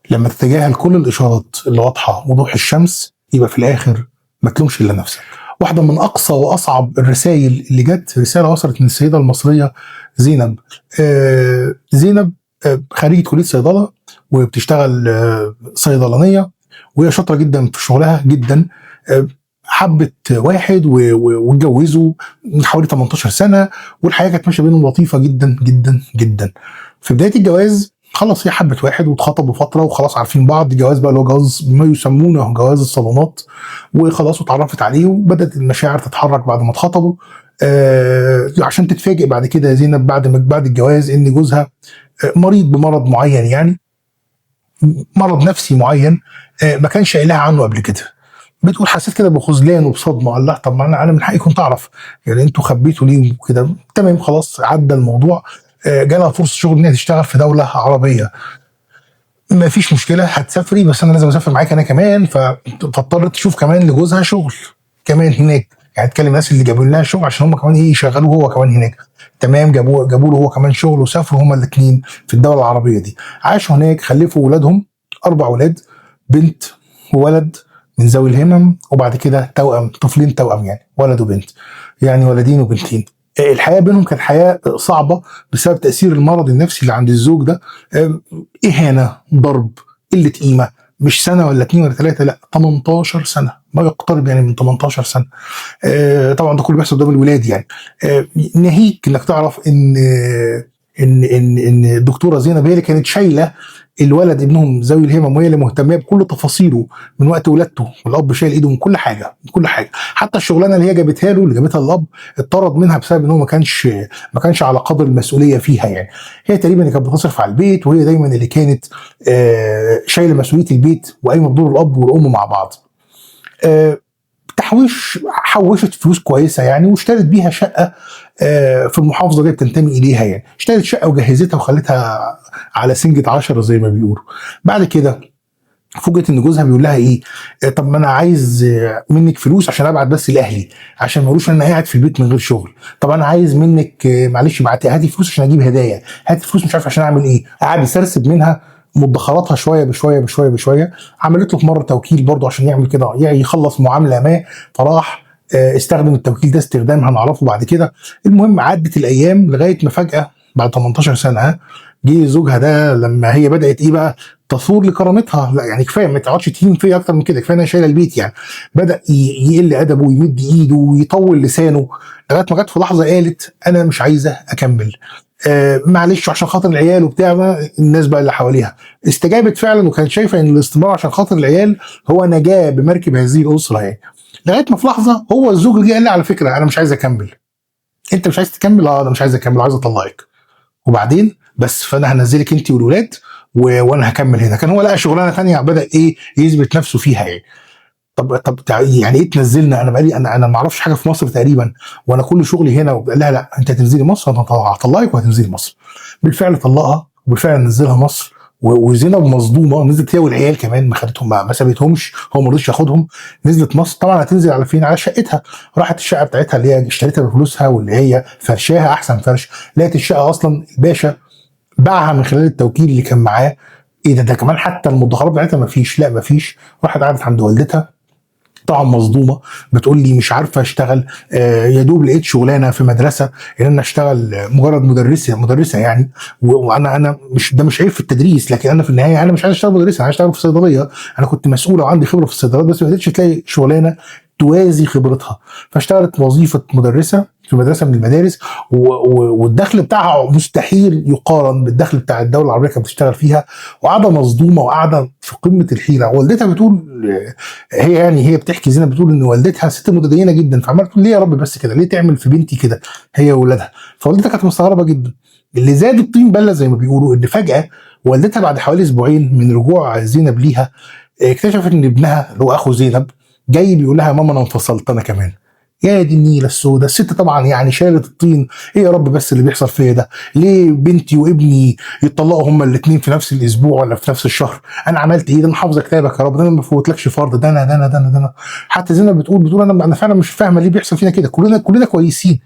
لما تتجاهل كل الاشارات اللي واضحه وضوح الشمس يبقى في الاخر ما تلومش الا نفسك. واحده من اقصى واصعب الرسائل اللي جت رساله وصلت من السيده المصريه زينب. زينب خريجه كليه صيدله وبتشتغل صيدلانيه، وهي شاطره جدا في شغلها جدا. حبت واحد واتجوزوا من حوالي 18 سنه، والحياه كانت ماشيه بينهم لطيفه جدا جدا جدا. في بدايه الجواز خلاص هي حبت واحد واتخطبوا فتره وخلاص عارفين بعض. الجواز بقى اللي هو جواز ما يسمونه جواز الصالونات، وخلاص اتعرفت عليه وبدات المشاعر تتحرك بعد ما اتخطبوا. عشان تتفاجئ بعد كده زينب بعد الجواز ان جوزها مريض بمرض معين، يعني مرض نفسي معين ما كانش قايلها عنه قبل كده. بتقول حسيت كده بخذلان وبصدمه. قال لها طب ما انا من حقي كنت اعرف، يعني انتوا خبيتوا ليه وكده؟ تمام خلاص عدى الموضوع. جالها فرصه شغل ان هي تشتغل في دوله عربيه. ما فيش مشكله هتسافري، بس انا لازم اسافر معاك انا كمان. فاضطرت تشوف كمان لجوزها شغل كمان هناك، يعني تكلم الناس اللي جابوا لها شغل عشان هم كمان يشغلوه هو كمان هناك. تمام، جابوا له هو كمان شغل وسافروا هما الاثنين في الدوله العربيه دي. عاشوا هناك، خلفوا ولادهم 4 ولاد، بنت وولد من ذوي الهمم، وبعد كده توأم، طفلين توأم يعني ولد وبنت، يعني ولدين وبنتين. الحياه بينهم كانت حياه صعبه بسبب تاثير المرض النفسي اللي عند الزوج ده. اهانه، ضرب، قله قيمه. مش سنه ولا 2 ولا 3، لا 18 سنه، ما يقترب يعني من 18 سنه. طبعا ده كله بيحصل قدام الولاد يعني. ناهيك انك تعرف ان الدكتوره زينب هي اللي كانت شايله الولد ابنهم ذوي الهمم، وهي اللي مهتمه بكل تفاصيله من وقت ولادته، والاب شايل ايده من كل حاجه، من كل حاجه. حتى الشغلانه اللي هي جابتها له، اللي جابتها الاب، اتطرد منها بسبب ان هو ما كانش على قدر المسؤوليه فيها يعني. هي تقريبا اللي كانت بتصرف على البيت، وهي دايما اللي كانت شايله مسؤوليه البيت وقايمه بدور الاب والام مع بعض. حوشت فلوس كويسه يعني، واشترت بيها شقه في المحافظه اللي بتنتمي اليها يعني. اشترت شقه وجهزتها وخلتها على سنجة 10 زي ما بيقولوا. بعد كده فوجئت ان جوزها بيقول لها ايه؟ طب ما انا عايز منك فلوس عشان ابعت بس لاهلي، عشان ما يقولوش ان انا قاعد في البيت من غير شغل. طب انا عايز منك معلش هاتي فلوس عشان اجيب هدايا، هاتي فلوس مش عارف عشان اعمل ايه. قعد يسرسب منها مدخراتها شويه بشويه بشويه بشويه. عملت له في مره توكيل برضه عشان يعمل كده، يعني يخلص معامله ما، فراح استخدم التوكيل ده استخدام هنعرفه بعد كده. المهم عدت الايام لغايه ما فجاه بعد 18 سنه جه زوجها ده، لما هي بدات ايه بقى تثور لكرامتها. لا يعني كفايه، ما تقعدش تهين فيا اكتر من كده، كفايه انا شايله البيت يعني. بدا يقل ادبه ويمد ايده ويطول لسانه، لغايه ما جت في لحظه قالت انا مش عايزه اكمل. معلش عشان خاطر العيال وبتاع. الناس بقى اللي حواليها استجابت فعلا، وكانت شايفه ان الاستمرار عشان خاطر العيال هو نجاه بمركب هذه الاسره يعني. لغايه ما في لحظه هو الزوج اللي قال لي على فكره انا مش عايز اكمل. انت مش عايز تكمل؟ اه انا مش عايز اكمل، عايز اطلقك. وبعدين بس فانا هنزلك انت والولاد وانا هكمل هنا. كان هو لقى شغلانه ثانيه بدا ايه يثبت نفسه فيها يعني. طب يعني ايه تنزلنا؟ انا بقالي انا ما اعرفش حاجه في مصر تقريبا، وانا كل شغلي هنا. وقال لها لا انت هتنزلي مصر، انا هطلقك وهتنزلي مصر. بالفعل طلقها وبالفعل نزلها مصر. وزينب مصدومه نزلت هي والعيال كمان، ما خدتهم، ما سابتهمش، هو ما رضيش ياخدهم. نزلت مصر طبعا. هتنزل على فين؟ على شقتها. راحت الشقه بتاعتها اللي هي اشتريتها بفلوسها واللي هي فرشاها احسن فرش. لقيت الشقه اصلا الباشا باعها من خلال التوكيل اللي كان معاه. ايه ده كمان حتى المدخرات بتاعتها ما فيش، لا ما فيش. راحت قعدت عند والدتها طبعا مصدومه، بتقول لي مش عارفه اشتغل. يا دوب لقيت شغلانه في مدرسه ان انا اشتغل مجرد مدرسه يعني. وانا مش ده مش عيب في التدريس، لكن انا في النهايه انا مش عايز اشتغل مدرسه، انا عايز اشتغل في صيدليه. انا كنت مسؤوله وعندي خبره في الصيدليات، بس ما قدرتش تلاقي شغلانه توازي خبرتها. فاشتغلت وظيفه مدرسه في مدرسه من المدارس، والدخل بتاعها مستحيل يقارن بالدخل بتاع الدوله العربيه كانت بتشتغل فيها. وقاعده مصدومه وقاعده في قمه الحيره. والدتها بتقول، هي بتحكي زينب بتقول ان والدتها ست متدينه جدا، فعماله تقول ليه يا رب بس كده؟ ليه تعمل في بنتي كده هي واولادها؟ فوالدتها كانت مستغربه جدا. اللي زاد الطين بله زي ما بيقولوا ان فجاه والدتها بعد حوالي اسبوعين من رجوع زينب ليها اكتشفت ان ابنها اللي هو اخو زينب جاي بيقول لها ماما انا انفصلت انا كمان. يا دي النيله السوداء. الست طبعا يعني شالت الطين. ايه يا رب بس اللي بيحصل فيا ده؟ ليه بنتي وابني يتطلقوا هما الاثنين في نفس الاسبوع ولا في نفس الشهر؟ انا عملت ايه؟ ده انا حافظه كتابك يا رب، ده انا ما بفوتلكش فرض، ده انا. حتى زينب بتقول انا فعلا مش فاهمه ليه بيحصل فينا كده، كلنا كويسين.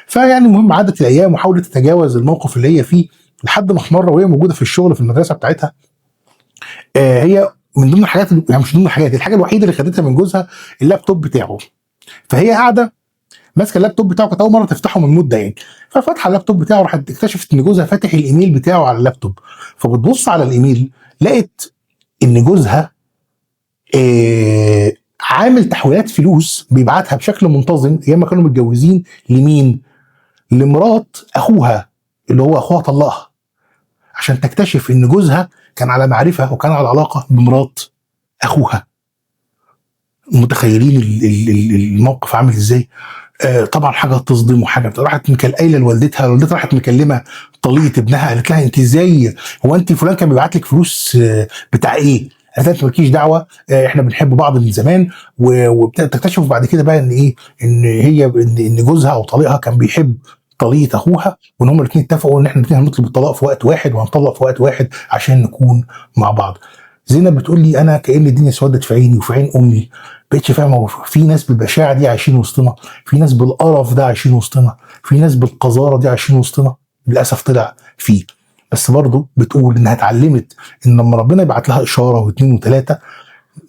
فيعني المهم عدت الايام وحاولت تتجاوز الموقف اللي هي فيه، لحد ما في مره وهي موجوده في الشغل في المدرسه بتاعتها هي من ضمن الحاجات يعني مش من ضمن الحاجات، الحاجه الوحيده اللي خدتها من جوزها اللابتوب بتاعه. فهي قاعده ماسكه اللابتوب بتاعه، كانت اول مره تفتحه من مده يعني، ففتح اللابتوب بتاعه، راحت اكتشفت ان جوزها فاتح الايميل بتاعه على اللابتوب. فبتبص على الايميل لقت ان جوزها عامل تحويلات فلوس بيبعتها بشكل منتظم ايام ما كانوا متجوزين. لمين؟ لمرات اخوها اللي هو اخوها طلقها، عشان تكتشف ان جوزها كان على معرفه وكان على علاقه بمرات اخوها. متخيلين الموقف عامل ازاي؟ طبعا حاجه تصدم، وحاجه راحت قايله لوالدتها، والدتها راحت مكلمه طليقه ابنها، قالت لها انت ازاي، هو انت فلان كان بيبعت لك فلوس بتاع ايه؟ قالت لها انت مالكيش دعوه، احنا بنحب بعض من زمان. وبتكتشف بعد كده بقى ان ايه، ان هي ان جوزها او طليقها كان بيحب طليقه اخوها، وان هما الاثنين اتفقوا ان احنا الاثنين هنطلب الطلاق في وقت واحد وهنطلق في وقت واحد عشان نكون مع بعض. زينب بتقول لي انا كأن الدنيا اسودت في عيني وفي عين امي، بقتش فاهمه في ناس بالبشاعه دي عايشين وسطنا، في ناس بالقرف ده عايشين وسطنا، في ناس بالقذاره دي عايشين وسطنا. للاسف طلع فيه. بس برضه بتقول انها اتعلمت ان لما ربنا يبعت لها اشاره واثنين وثلاثه،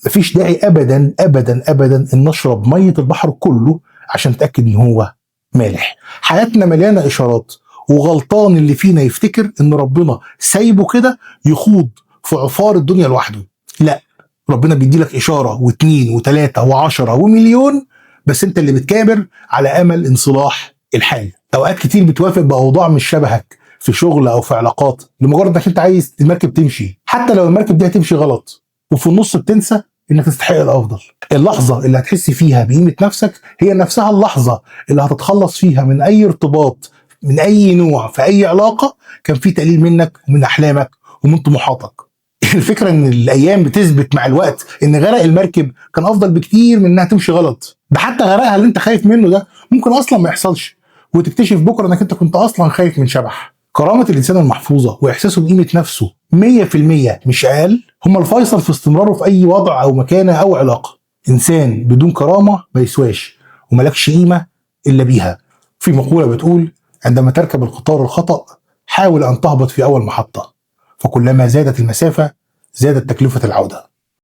مفيش داعي ابدا ابدا ابدا ان نشرب ميه البحر كله عشان نتاكد ان هو مالح. حياتنا مليانه اشارات، وغلطان اللي فينا يفتكر ان ربنا سايبه كده يخوض في عفار الدنيا لوحده. لا، ربنا بيدي لك اشاره واثنين وثلاثه وعشره ومليون، بس انت اللي بتكابر على امل انصلاح الحال. اوقات كتير بتوافق باوضاع مش شبهك في شغل او في علاقات لمجرد انك انت عايز المركب تمشي، حتى لو المركب دي هتمشي غلط، وفي النص بتنسى انك تستحق الافضل. اللحظه اللي هتحس فيها بقيمه نفسك هي نفسها اللحظه اللي هتتخلص فيها من اي ارتباط من اي نوع في اي علاقه كان في تقليل منك ومن احلامك ومن طموحاتك. الفكره ان الايام بتثبت مع الوقت ان غرق المركب كان افضل بكتير من انها تمشي غلط. ده حتى غرقها اللي انت خايف منه ده ممكن اصلا ما يحصلش، وتكتشف بكره انك انت كنت اصلا خايف من شبح. كرامه الانسان المحفوظه واحساسه بقيمه نفسه 100% مش اقل هما الفيصل في استمراره في اي وضع او مكانه او علاقه. انسان بدون كرامه ما يسواش وملكش قيمه الا بيها. في مقوله بتقول عندما تركب القطار الخطأ حاول ان تهبط في اول محطه، فكلما زادت المسافه زادت تكلفه العوده.